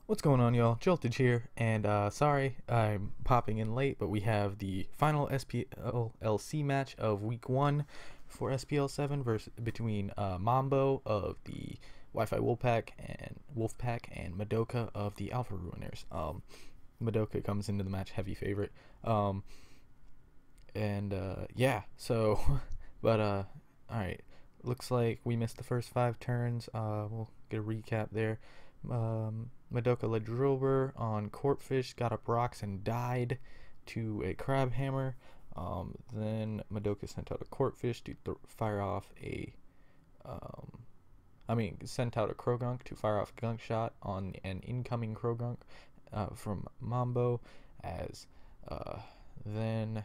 What's going on, y'all? Joltage here, and sorry I'm popping in late, but we have the final SPL LC match of week 1 for SPL 7 versus between Mambo of the Wi-Fi Wolfpack and Madoka of the Alpha Ruiners. Madoka comes into the match heavy favorite, and yeah. So, but all right. Looks like we missed the first 5 turns. We'll get a recap there. Madoka led Drober on Corpfish, got up rocks and died to a Crab Hammer. Then Madoka sent out a Corpfish to fire off a, sent out a Krogunk to fire off a gunk shot on an incoming Krogunk from Mambo. As then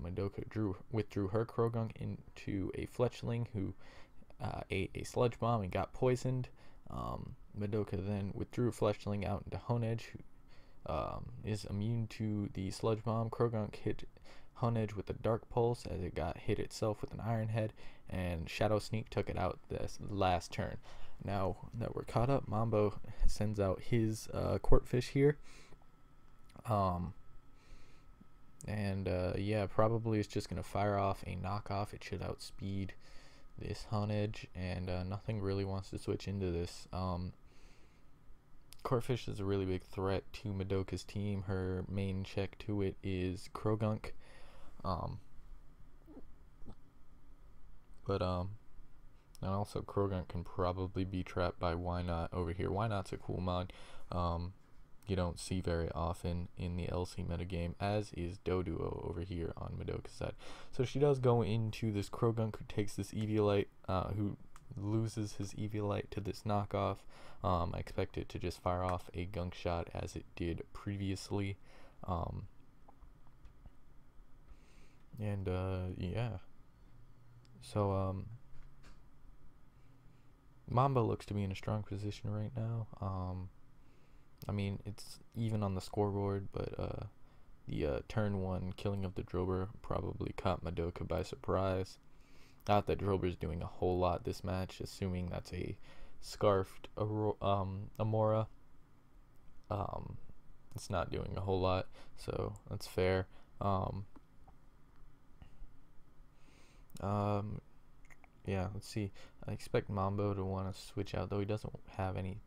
Madoka withdrew her Krogunk into a Fletchling who ate a Sludge Bomb and got poisoned. Madoka then withdrew a Fletchling out into Honedge, who is immune to the Sludge Bomb. Krogunk hit Honedge with a Dark Pulse as it got hit itself with an Iron Head, and Shadow Sneak took it out this last turn. Now that we're caught up, Mambo sends out his Corpfish here. Yeah, probably is just going to fire off a knockoff. It should outspeed this Honedge, and nothing really wants to switch into this. Corpfish is a really big threat to Madoka's team. Her main check to it is Krogunk. And also Krogunk can probably be trapped by Why Not over here. Why Not's a cool mod. You don't see very often in the LC metagame, as is Doduo over here on Madoka's side. So she does go into this Krogunk, who takes this Eviolite, who loses his Eviolite to this knockoff. I expect it to just fire off a gunk shot as it did previously. Yeah. So, Mambo looks to be in a strong position right now. I mean, it's even on the scoreboard, but the turn 1 killing of the Drober probably caught Madoka by surprise. Not that Drober's doing a whole lot this match, assuming that's a scarfed Amora. It's not doing a whole lot, so that's fair. Yeah, let's see. I expect Mambo to want to switch out, though he doesn't have any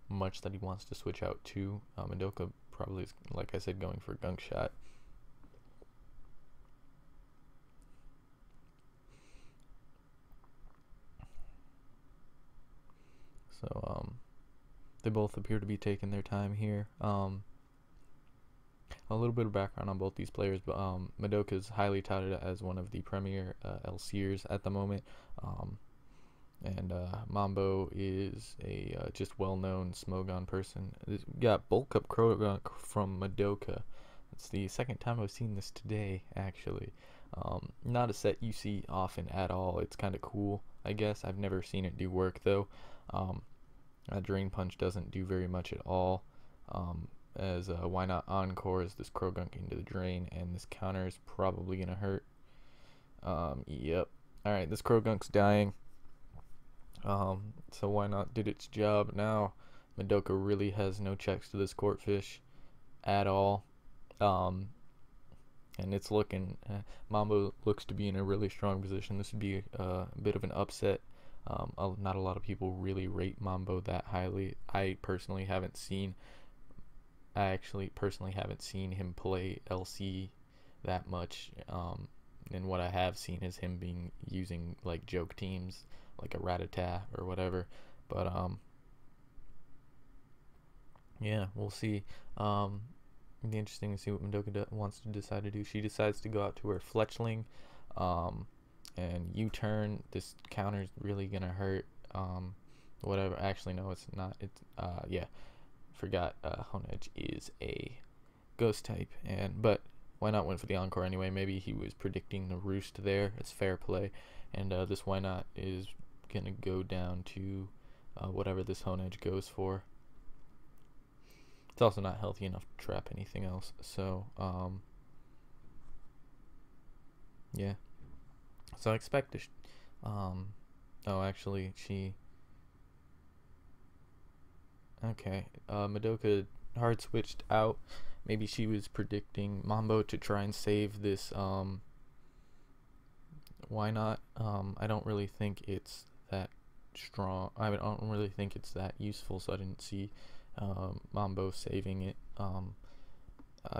much that he wants to switch out to. Madoka probably is, like I said, going for gunk shot. So they both appear to be taking their time here. A little bit of background on both these players, but Madoka is highly touted as one of the premier LCers at the moment. And Mambo is a just well-known Smogon person. We got Bulk Up Krogunk from Madoka. It's the second time I've seen this today, actually. Not a set you see often at all. It's kind of cool, I guess. I've never seen it do work, though. Drain Punch doesn't do very much at all. As Why Not Encores this Krogunk into the drain, and this counter is probably going to hurt. Yep. Alright, this Krogunk's dying. So Why Not did its job. Now Madoka really has no checks to this Corpfish at all. And it's looking, Mambo looks to be in a really strong position. This would be a bit of an upset. Not a lot of people really rate Mambo that highly. I actually personally haven't seen him play LC that much. And what I have seen is him using like joke teams like a Rattata or whatever. But yeah, we'll see. It'll be interesting to see what Madoka wants to decide to do. She decides to go out to her Fletchling, and U-turn. This counter's really gonna hurt. Whatever. Actually, no, it's not. It's yeah. Forgot Honedge is a ghost type, but Why Not went for the encore anyway. Maybe he was predicting the roost there. It's fair play, and this Why Not is gonna go down to whatever this Honedge goes for. It's also not healthy enough to trap anything else, so yeah. So I expect oh, actually, Okay, Madoka hard switched out. Maybe she was predicting Mambo to try and save this. Why not? I don't really think it's that strong. I don't really think it's that useful, so I didn't see Mambo saving it.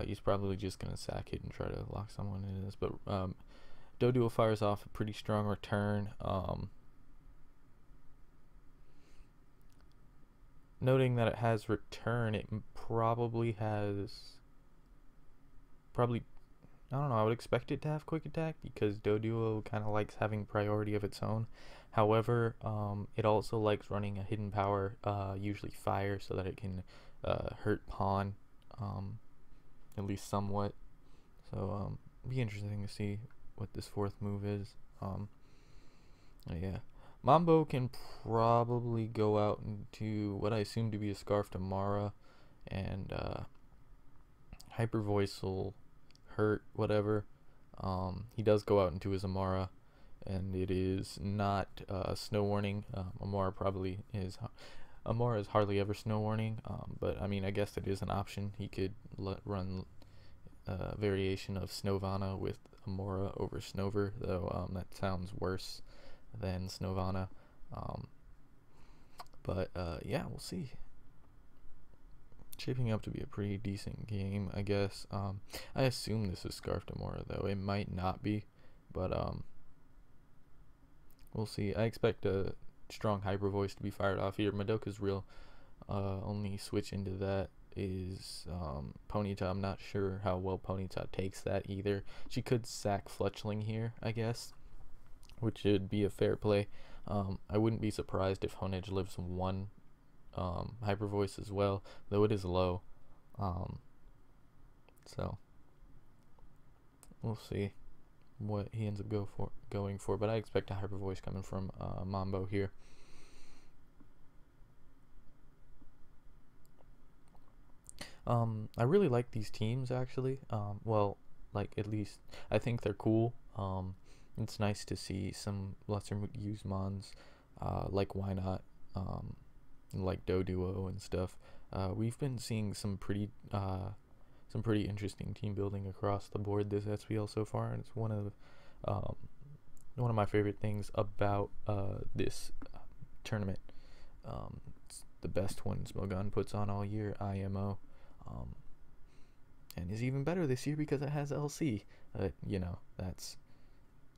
He's probably just gonna sack it and try to lock someone into this. But Doduo fires off a pretty strong return. Noting that it has return, it probably I don't know, I would expect it to have quick attack because Doduo kind of likes having priority of its own. However, it also likes running a hidden power, usually fire, so that it can hurt pawn, at least somewhat. So be interesting to see what this fourth move is. Yeah. Mambo can probably go out into what I assume to be a Scarf to Mara, and Hyper Voice will hurt whatever. He does go out into his Amara, and it is not Snow Warning. Amara probably is. Amara is hardly ever Snow Warning, but I mean, I guess it is an option. He could run a variation of Snowvana with Amora over Snover, though that sounds worse than Snowvana. But yeah, we'll see. Shaping up to be a pretty decent game, I guess. I assume this is Scarf Demora, though. It might not be, but we'll see. I expect a strong Hyper Voice to be fired off here. Madoka's real only switch into that is Ponyta. I'm not sure how well Ponyta takes that either. She could sack Fletchling here, I guess, which would be a fair play. I wouldn't be surprised if Honedge lives one Hyper Voice as well, though it is low. So we'll see what he ends up going for, but I expect a Hyper Voice coming from Mambo here. I really like these teams actually. Well, like, at least I think they're cool. It's nice to see some lesser used mons, like Why Not, like Doduo and stuff. We've been seeing some pretty interesting team building across the board this SPL so far, and it's one of my favorite things about this tournament. It's the best one Smogon puts on all year, IMO, and is even better this year because it has LC. You know, that's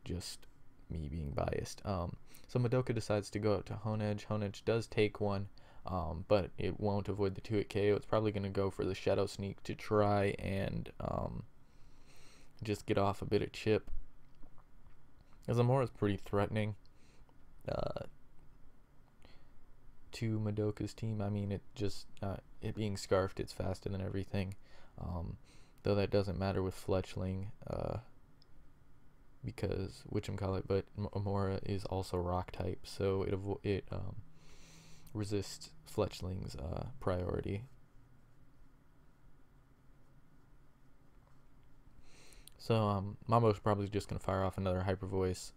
just me being biased. So Madoka decides to go out to Honedge. Honedge does take one, but it won't avoid the 2-hit KO. It's probably going to go for the Shadow Sneak to try and just get off a bit of chip. Zamora is pretty threatening to Madoka's team. I mean, it just it being scarfed, it's faster than everything. Though that doesn't matter with Fletchling, because whatchamacallit, but Amora is also rock type, so it resists Fletchling's priority. So Mambo's probably just gonna fire off another Hyper Voice.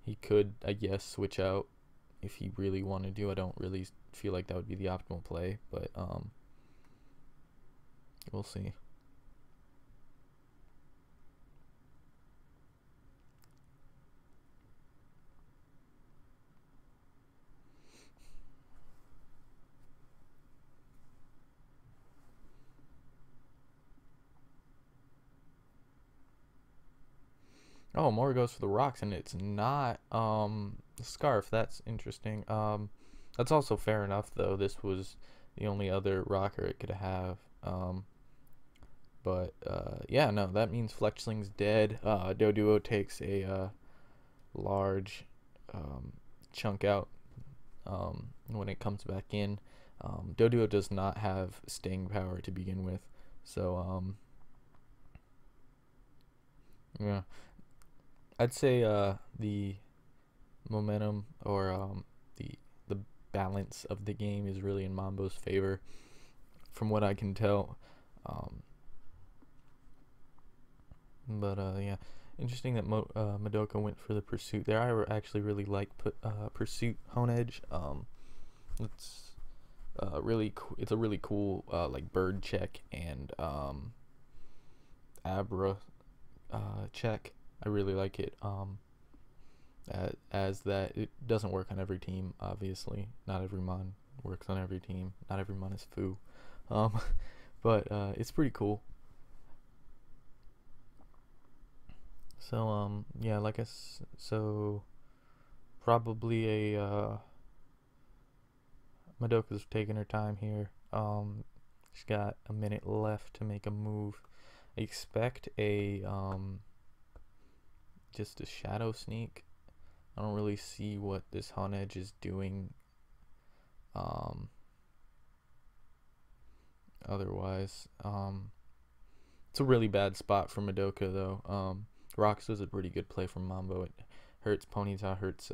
He could, I guess, switch out if he really wanted to. I don't really feel like that would be the optimal play, but we'll see. Oh, Mora goes for the rocks, and it's not Scarf. That's interesting. That's also fair enough, though. This was the only other rocker it could have. But yeah, no, that means Fletchling's dead. Doduo takes a large chunk out when it comes back in. Doduo does not have staying power to begin with, so yeah. I'd say the momentum or the balance of the game is really in Mambo's favor, from what I can tell. But yeah, interesting that Madoka went for the pursuit there. I actually really like pursuit Honedge. It's It's a really cool like bird check and abra check. I really like it. As that it doesn't work on every team. Obviously, not every mon works on every team. Not every mon is foo. Um, but it's pretty cool. So yeah, so probably a Madoka's taking her time here. She's got a minute left to make a move. I expect a just a shadow sneak. I don't really see what this Hun Edge is doing otherwise. It's a really bad spot for Madoka though. Rocks is a pretty good play from Mambo. It hurts Ponyta, hurts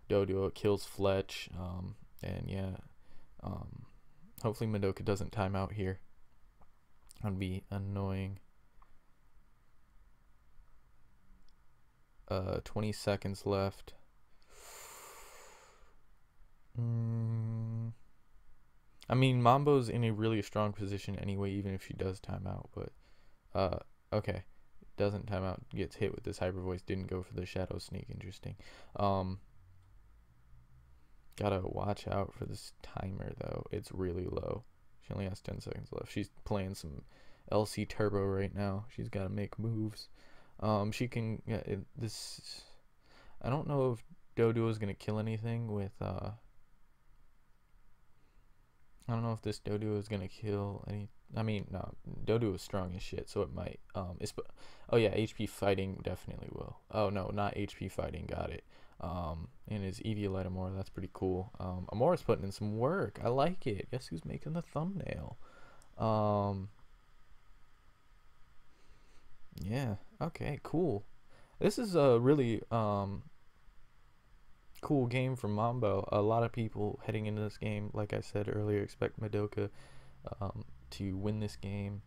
Doduo, it kills Fletch, and yeah, hopefully Madoka doesn't time out here. That'd be annoying. 20 seconds left. I mean, Mambo's in a really strong position anyway, even if she does time out, but okay. Doesn't time out, gets hit with this hyper voice, didn't go for the shadow sneak. Interesting. Gotta watch out for this timer though. It's really low. She only has 10 seconds left. She's playing some LC Turbo right now. She's gotta make moves. She can this. I don't know if Doduo is gonna kill anything with I don't know if this Doduo is gonna kill any. I mean, no, Doduo is strong as shit, so it might. Oh yeah, HP fighting definitely will. Oh no, not HP fighting. Got it. And his Eviolite Amora, that's pretty cool. Amora's putting in some work. I like it. Guess who's making the thumbnail? Yeah. Okay. Cool. This is a really cool game from Mambo. A lot of people heading into this game, like I said earlier, expect Madoka to win this game,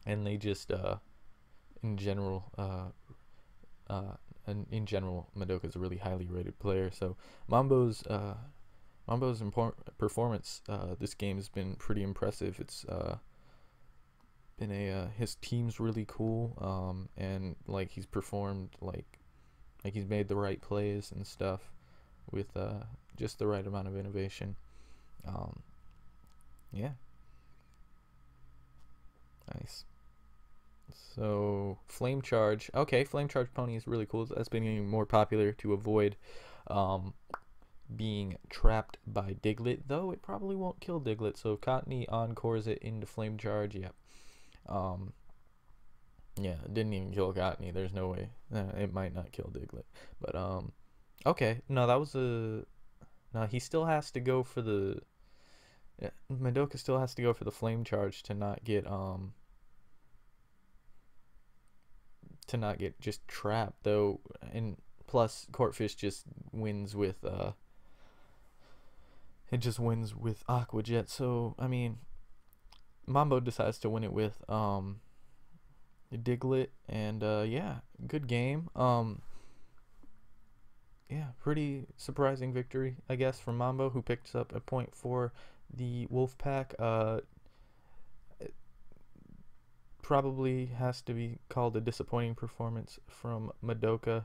and they just in general Madoka's a really highly rated player. So Mambo's performance this game has been pretty impressive. It's been his team's really cool, and like he's performed like he's made the right plays and stuff with just the right amount of innovation. Yeah. Nice. So Flame Charge. Okay, Flame Charge Pony is really cool. That's been getting more popular to avoid being trapped by Diglett, though it probably won't kill Diglett. So Cottony encores it into Flame Charge. Yeah. Yeah, it didn't even kill Cottony. There's no way. It might not kill Diglett. But okay. No, that was a. No, he still has to go for the. Yeah, Madoka still has to go for the Flame Charge to not get just trapped though, and plus Courtfish just wins with Aqua Jet. So I mean, Mambo decides to win it with Diglett, and yeah, good game. Yeah, pretty surprising victory, I guess, from Mambo, who picks up a point for the Wolfpack. Probably has to be called a disappointing performance from Madoka,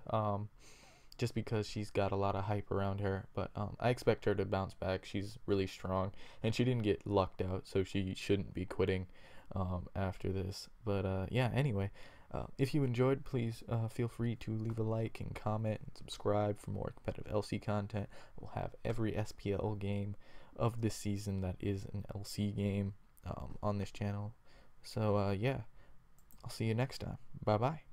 just because she's got a lot of hype around her. But I expect her to bounce back. She's really strong, and she didn't get lucked out, so she shouldn't be quitting after this. But yeah, anyway, if you enjoyed, please feel free to leave a like and comment and subscribe for more competitive LC content. We'll have every SPL game of this season that is an LC game on this channel. So yeah, I'll see you next time. Bye bye.